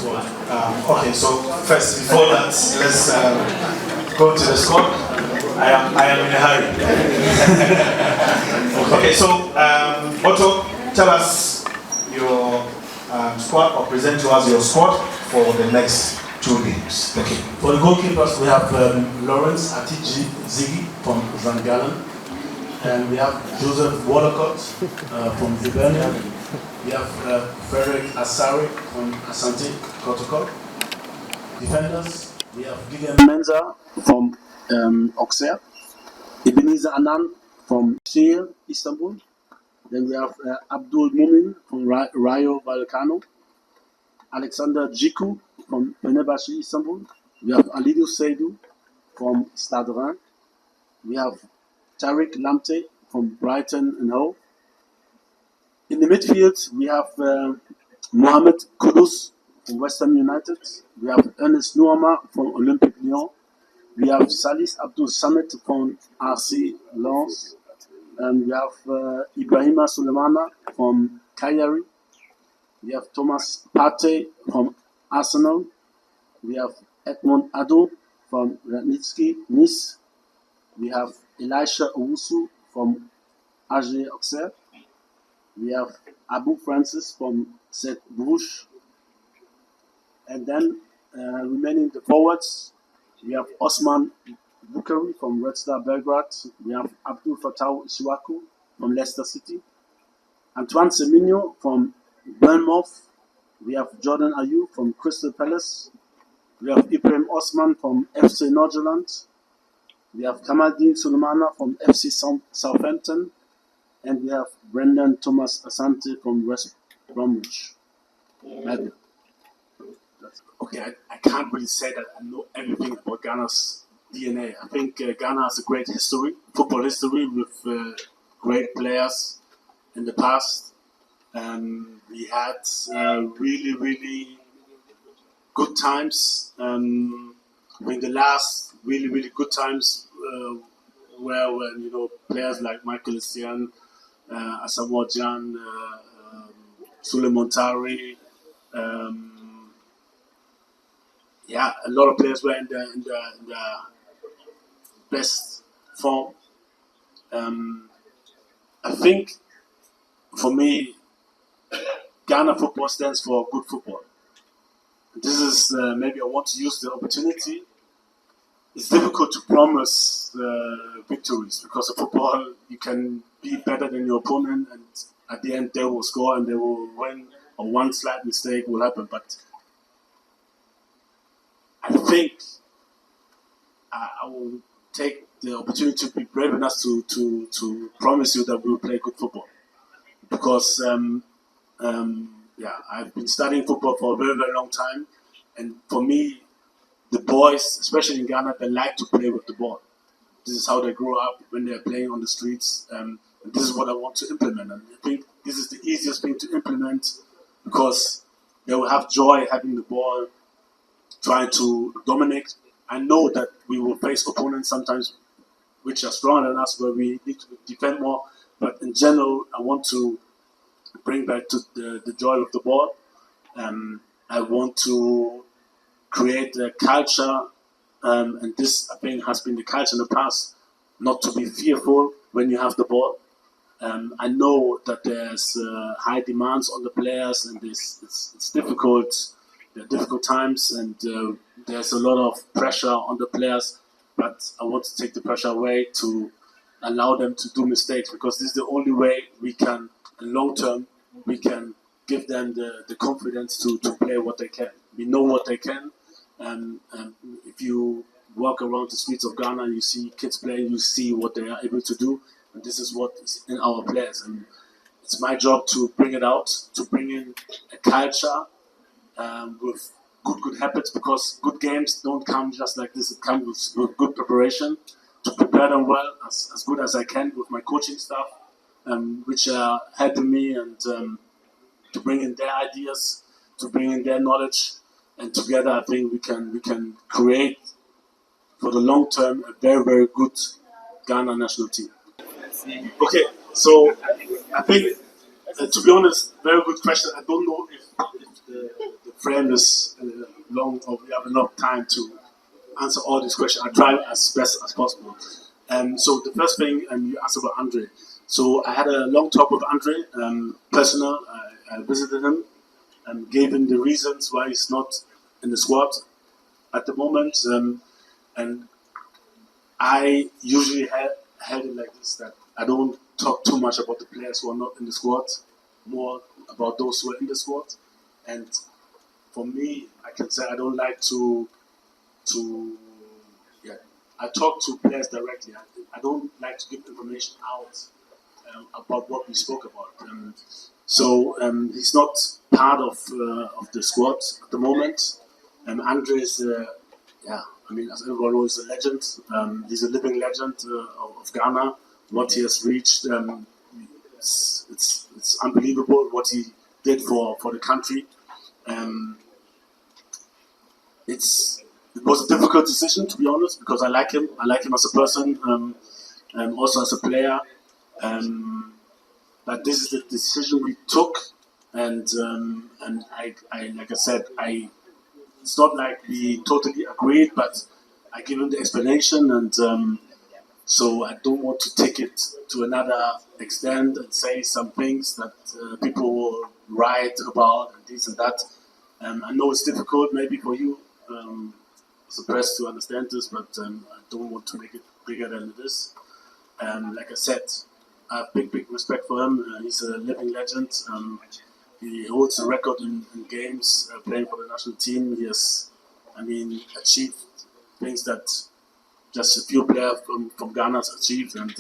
Okay, so first, before that, let's go to the squad. I am in a hurry. Okay, so Otto, tell us your squad, or present to us your squad for the next 2 games. Okay. For the goalkeepers, we have Lawrence Atiji Ziggy from Van Galen, and we have Joseph Wallacott from Hibernia. We have Frederick Asari from Asante Kotoko. Defenders, we have Gideon Menza from Auxerre, Ebenezer Anand from Shehir, Istanbul. Then we have Abdul Mumin from Rayo Vallecano, Alexander Jiku from Fenerbahce, Istanbul. We have Alidou Seydou from Stade Rennes. We have Tariq Lamte from Brighton and Hove. In the midfield, we have Mohamed Kudus from West Ham United. We have Ernest Nuama from Olympique Lyon. We have Salis Abdul Samit from RC Lens. And we have Ibrahima Sulemana from Cagliari. We have Thomas Partey from Arsenal. We have Edmond Addo from Radnitsky, Nice. We have Elisha Owusu from AG Auxerre. We have Abu Francis from St. Bruges. And then remaining the forwards, we have Osman Bukhari from Red Star Belgrade. We have Abdul Fattah Iswaku from Leicester City. Antoine Semenyo from Bournemouth. We have Jordan Ayew from Crystal Palace. We have Ibrahim Osman from FC Nordsjælland. We have Kamaldeen Sulemana from FC Southampton. And we have Brendan Thomas Asante from West Bromwich. Okay, I can't really say that I know everything about Ghana's DNA. I think Ghana has a great history, football history, with great players in the past. We had really, really good times. I think the last really, really good times were when players like Michael Essien, Asamoah Gyan, Suleiman Tari. A lot of players were in the best form. I think for me, Ghana football stands for good football. This is maybe I want to use the opportunity. It's difficult to promise victories because of football. You can be better than your opponent, and at the end they will score and they will win, or one slight mistake will happen. But I think I will take the opportunity to be brave enough to promise you that we will play good football. Because I've been studying football for a very, very long time, and for me, the boys, especially in Ghana, they like to play with the ball. This is how they grow up when they're playing on the streets. And this is what I want to implement. And I think this is the easiest thing to implement because they will have joy having the ball, trying to dominate. I know that we will face opponents sometimes which are stronger than us, where we need to defend more. But in general, I want to bring back to the joy of the ball. I want to create a culture, and this, I think, has been the culture in the past, not to be fearful when you have the ball. I know that there's high demands on the players, and it's difficult. There are difficult times, and there's a lot of pressure on the players. But I want to take the pressure away to allow them to do mistakes, because this is the only way we can, in long term, we can give them the confidence to play what they can. We know what they can. If you walk around the streets of Ghana and you see kids playing, you see what they are able to do. And this is what is in our players. And it's my job to bring it out, to bring in a culture with good habits, because good games don't come just like this. It comes with good preparation, to prepare them well, as good as I can with my coaching staff, which are helping me, and to bring in their ideas, to bring in their knowledge, and together I think we can create for the long term a very, very good Ghana national team. Okay, so I think to be honest, very good question. I don't know if the frame this long, or we have enough time to answer all these questions. I try as best as possible. So the first thing, you asked about Andre. So I had a long talk with Andre, personal. I visited him and gave him the reasons why he's not in the squad at the moment. And I usually held it like this, that I don't talk too much about the players who are not in the squad, more about those who are in the squad. And for me, I can say I don't like to I talk to players directly. I don't like to give information out about what we spoke about. So he's not part of the squad at the moment. Andre is, as everyone knows, a legend. He's a living legend of Ghana. What he has reached, it's unbelievable what he did for the country. It was a difficult decision, to be honest, because I like him. I like him as a person, also as a player. But this is the decision we took, and I like I said, it's not like we totally agreed, but I give him the explanation, and so I don't want to take it to another extent and say some things that people will write about and this and that. I know it's difficult, maybe for you. Suppressed to understand this, but I don't want to make it bigger than it is. Like I said, I have big respect for him. He's a living legend. He holds a record in games playing for the national team. He has, achieved things that just a few players from Ghana has achieved, and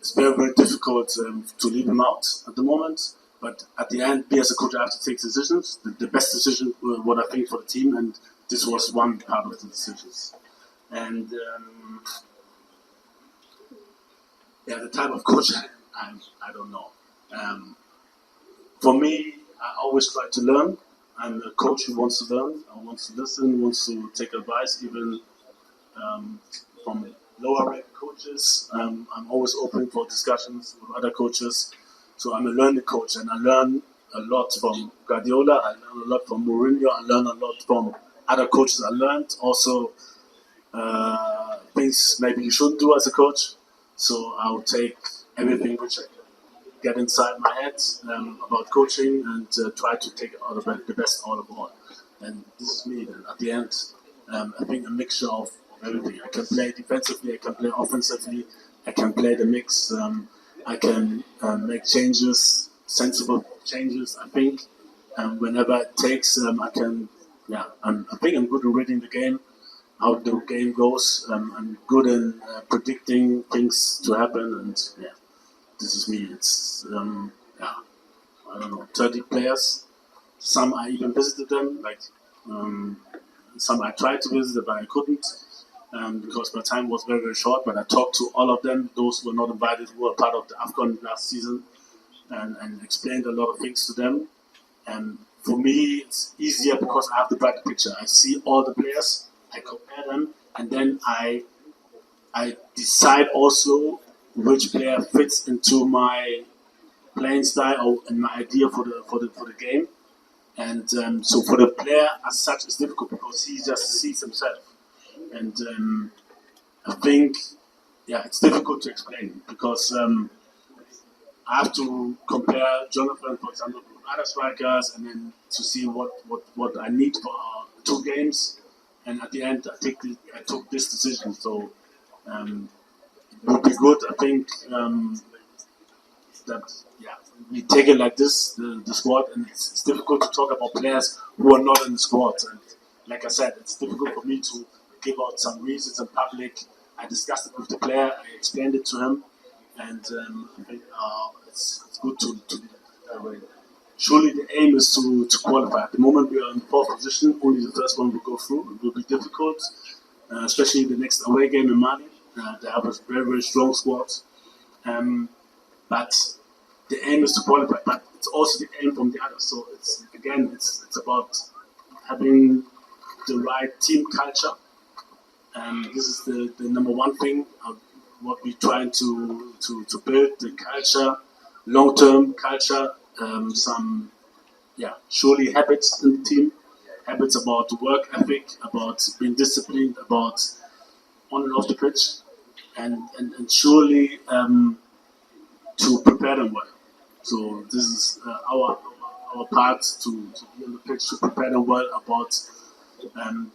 it's very difficult to leave him out at the moment. But at the end, me as a coach, I have to take decisions. The best decision, what I think for the team, and this was one part of the decisions. And the type of coach, I don't know. For me, I always try to learn. I'm a coach who wants to learn, wants to listen, wants to take advice, even from lower-ranked coaches. I'm always open for discussions with other coaches. So I'm a learning coach, and I learn a lot from Guardiola. I learn a lot from Mourinho. I learn a lot from other coaches. I learned also things maybe you shouldn't do as a coach. So I'll take everything which I get inside my head about coaching and try to take out of the best out of all. And this is me. And at the end, I think a mixture of everything. I can play defensively. I can play offensively. I can play the mix. I can make changes, sensible changes, I think. Whenever it takes, I can, I think I'm good in reading the game, how the game goes. I'm good in predicting things to happen, and this is me. It's, I don't know, 30 players. Some I even visited them, like some I tried to visit, but I couldn't. Because my time was very short, but I talked to all of them, those who were not invited, who were part of the AFCON last season, and explained a lot of things to them. And for me, it's easier because I have the brighter picture. I see all the players, I compare them, and then I decide also which player fits into my playing style or in my idea for the game. And so for the player as such, it's difficult because he just sees himself. And I think, it's difficult to explain because I have to compare Jonathan, for example, with other strikers, and then to see what I need for 2 games. And at the end, I took this decision. So it would be good, I think, that we take it like this, the squad, and it's difficult to talk about players who are not in the squad. And like I said, it's difficult for me to give out some reasons in public. I discussed it with the player, I explained it to him, and I think it's good to do that way. Surely the aim is to qualify. At the moment we are in 4th position, only the first one will go through. It will be difficult, especially the next away game in Mali. They have a very strong squad. But the aim is to qualify, but it's also the aim from the others. So it's about having the right team culture. This is the number one thing, what we're trying to build, the culture, long-term culture, some surely habits in the team, habits about work ethic, about being disciplined, about on and off the pitch, and surely to prepare them well. So this is our part to be on the pitch, to prepare them well about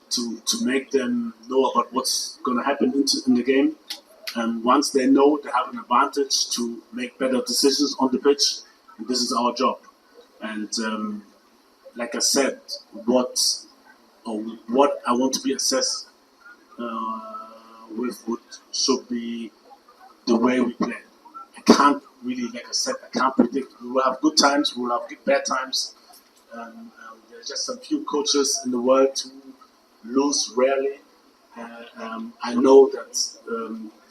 to make them know about what's going to happen in the game. And once they know, they have an advantage to make better decisions on the pitch. And this is our job. And like I said, what I want to be assessed with should be the way we play. I can't really, like I said, I can't predict. We will have good times, we will have bad times. There's just some few coaches in the world who lose rarely. I know that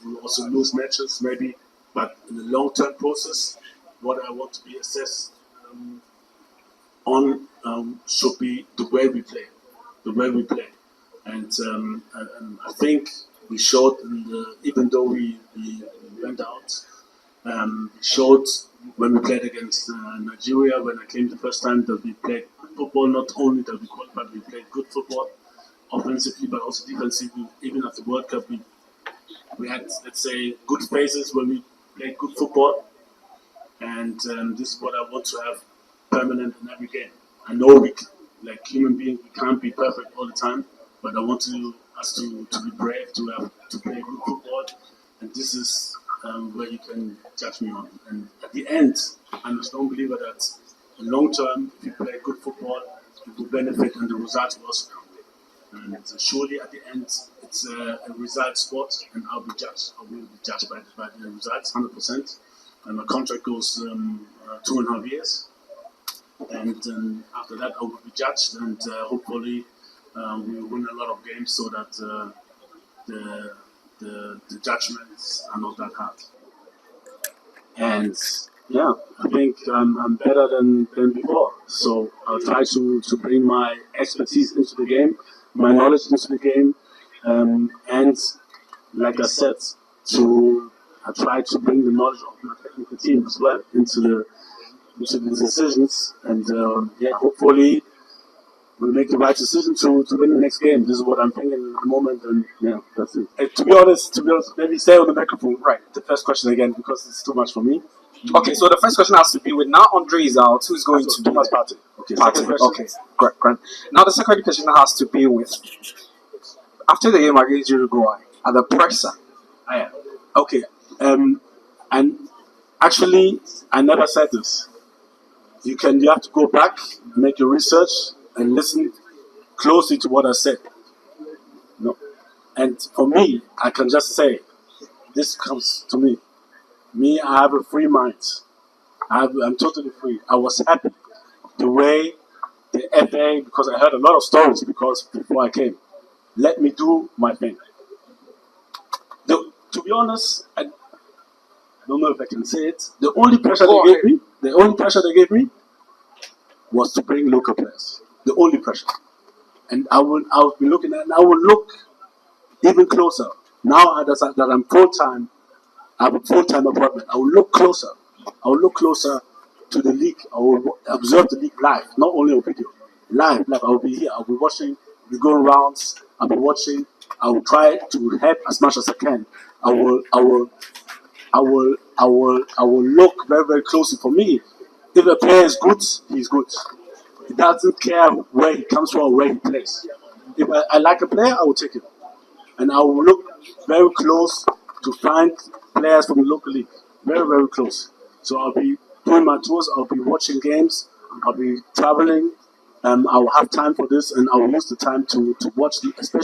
we will also lose matches, maybe, but in the long-term process, what I want to be assessed on should be the way we play, and I think we showed, even though we went out, we showed when we played against Nigeria, when I came the first time, that we played football. Not only that we qualified, we played good football, offensively, but also defensively. Even at the World Cup, we had, let's say, good phases when we played good football, and this is what I want to have permanent in every game. I know like human beings, we can't be perfect all the time, but I want us to be brave, to play good football, and this is where you can judge me on. And at the end, I'm a strong believer that in the long term, if you play good football, you will benefit, and the results will also come. And surely at the end, it's a result sport, and I will be judged by the results, 100%. And my contract goes 2.5 years. And after that, I will be judged, and hopefully we will win a lot of games so that the judgments are not that hard. And yeah, I think I'm better than before. So I'll try to bring my expertise into the game, my knowledge into the game, and like I said, I try to bring the knowledge of my technical team as well into the decisions, and hopefully we'll make the right decision to win the next game. This is what I'm thinking at the moment, and yeah, that's it. And to be honest, let me stay on the microphone. Right, the first question again, because it's too much for me. Okay, so the first question has to be with, now Andre is out, who's going to Thomas Partey. Okay, okay, great. Now the second question has to be with, after the game against Uruguay, at the presser. Okay, and actually, I never said this. You have to go back, make your research, and listen closely to what I said. No, and for me, I can just say, this comes to me. Me, I have a free mind. I'm totally free. I was happy the way the FA, because I heard a lot of stories before I came, let me do my thing. To be honest, I don't know if I can say it. The only pressure they gave me was to bring local players. The only pressure. And I will be looking at, and I will look even closer. Now that I'm full-time, I have a full-time appointment. I will look closer. To the league. I will observe the league live, not only on video. Live. I will be here. I will be watching. We're going rounds. I'll be watching. I will try to help as much as I can. I will look very, very closely. For me, if a player is good, he's good. He doesn't care where he comes from or where he plays. If I like a player, I will take him. And I will look very close to find players from the local league. Very, very close. So I'll be doing my tours, I'll be watching games, I'll be traveling. I will have time for this, and I will use the time to watch, especially